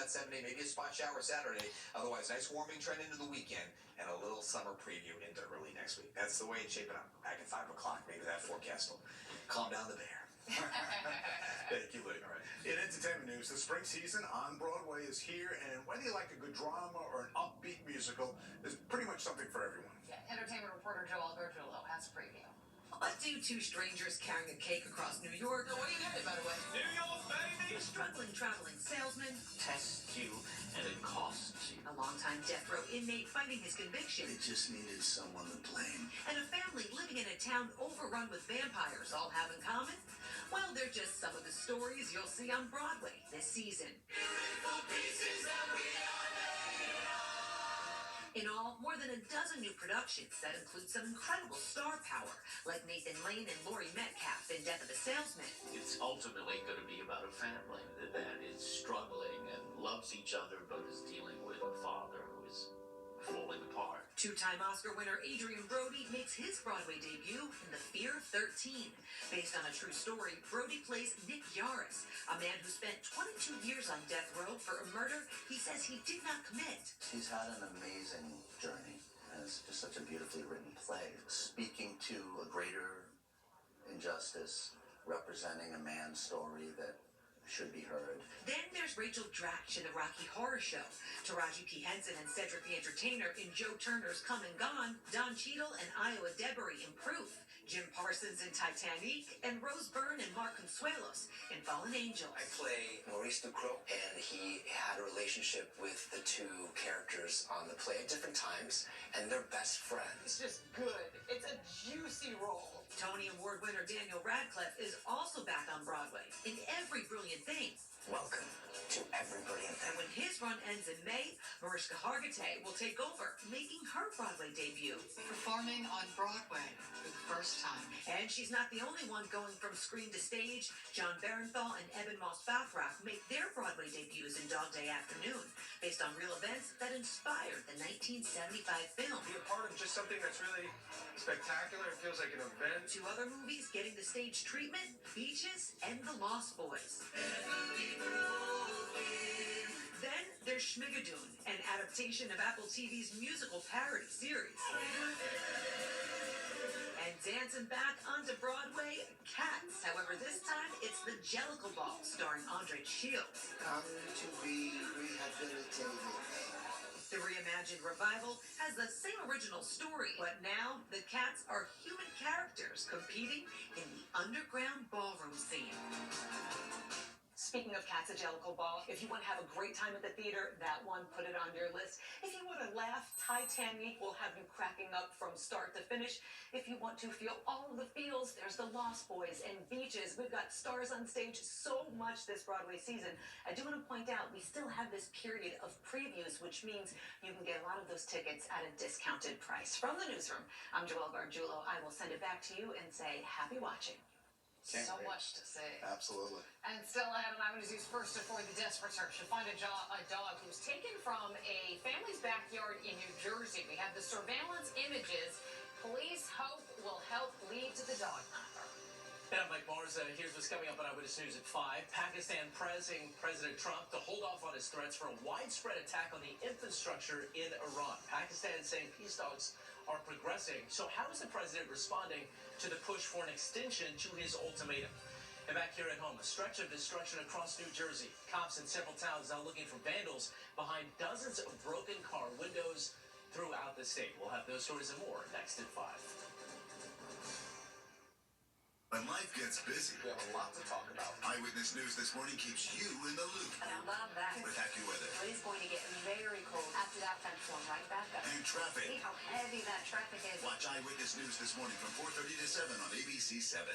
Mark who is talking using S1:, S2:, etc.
S1: that 7 day, maybe a spot shower Saturday. Otherwise, nice warming trend into the weekend and a little summer preview into early next week. That's the way it's shaping up. Back at 5 o'clock, maybe that forecast will calm down the bear. Thank you, Luke. All right.
S2: In entertainment news, the spring season on Broadway is here, and whether you like a good drama or an upbeat musical, there's pretty much something for everyone.
S3: Yeah, entertainment reporter Joel Gargiulo has a preview.
S4: What do two strangers carrying a cake across New York?
S3: What are you getting, by the way?
S5: New York, baby!
S4: A struggling traveling salesman,
S5: Test you, and it costs you.
S4: a longtime death row inmate fighting his conviction,
S6: They just needed someone to blame.
S4: and a family living in a town overrun with vampires all have in common? Well, they're just some of the stories you'll see on Broadway this season. In all, more than a dozen new productions that include some incredible star power, like Nathan Lane and Laurie Metcalf in Death of a Salesman,
S5: It's ultimately going to be about a family that is struggling and loves each other, but is dealing with a father who is falling apart.
S4: two-time Oscar winner Adrian Brody makes his Broadway debut in The Fear of 13. Based on a true story, Brody plays Nick Yaris, a man who spent 22 years on death row for a murder he says he did not commit.
S6: He's had an amazing journey, and it's just such a beautifully written play, speaking to a greater injustice, representing a man's story that should be heard.
S4: Then there's Rachel Dratch in the Rocky Horror Show, Taraji P. Henson and Cedric the Entertainer in Joe Turner's Come and Gone, Don Cheadle and Iowa Debris in Proof, Jim Parsons in Titanic, and Rose Byrne and Mark Consuelos in Fallen Angels.
S7: I play Maurice Ducrot, and he had a relationship with the two characters on the play at different times, and they're best friends.
S3: It's just good. It's a juicy role.
S4: Tony Award winner Daniel Radcliffe is also back on Broadway in Every Brilliant Thing.
S7: Welcome to Every Brilliant
S4: And
S7: Thing.
S4: when his run ends in May, Mariska Hargitay will take over, making her Broadway debut.
S3: Performing on Broadway for the first time.
S4: And she's not the only one going from screen to stage. John Barenthal and Eben Moss-Bachrach make their Broadway debuts in Dog Day Afternoon, based on real events that inspired the 1975 film.
S8: Be a part of just something that's really spectacular. It feels like an event.
S4: Two other movies getting the stage treatment, Beaches and The Lost Boys. Then there's Schmigadoon, an adaptation of Apple TV's musical parody series. And dancing back onto Broadway, Cats. However, this time it's The Jellicle Ball, starring Andre Shields.
S6: Come to be rehabilitated.
S4: The reimagined revival has the same original story, but now the Cats are human characters competing in the underground ballroom scene. Speaking of Cats, a Jellicle Ball, if you want to have a great time at the theater, that one, put it on your list. If you want to laugh, Titanic will have you cracking up from start to finish. If you want to feel all of the feels, there's The Lost Boys and Beaches. We've got stars on stage so much this Broadway season. I do want to point out, we still have this period of previews, which means you can get a lot of those tickets at a discounted price. From the newsroom, I'm Joelle Gargiulo. I will send it back to you and say happy watching.
S3: So much to say.
S6: Absolutely.
S3: And still ahead on Eyewitness News, first before the desperate search to find a dog who was taken from a family's backyard in New Jersey. We have the surveillance images. Police hope will help lead to the dog hunter.
S9: And I'm Mike Marza. Here's what's coming up on Eyewitness News at 5. Pakistan pressing President Trump to hold off on his threats for a widespread attack on the infrastructure in Iran. Pakistan saying peace talks are progressing. So how is the president responding to the push for an extension to his ultimatum? And back here at home, a stretch of destruction across New Jersey. Cops in several towns now looking for vandals behind dozens of broken car windows throughout the state. We'll have those stories and more next at 5.
S10: When life gets busy,
S1: We have a lot to talk about.
S10: Eyewitness News this morning keeps you in the loop
S4: And I love that.
S10: with AccuWeather
S4: It is going to get very cold after that thunderstorm right back up.
S10: and traffic.
S4: See how heavy that traffic is.
S10: Watch Eyewitness News this morning from 4:30 to 7 on ABC 7.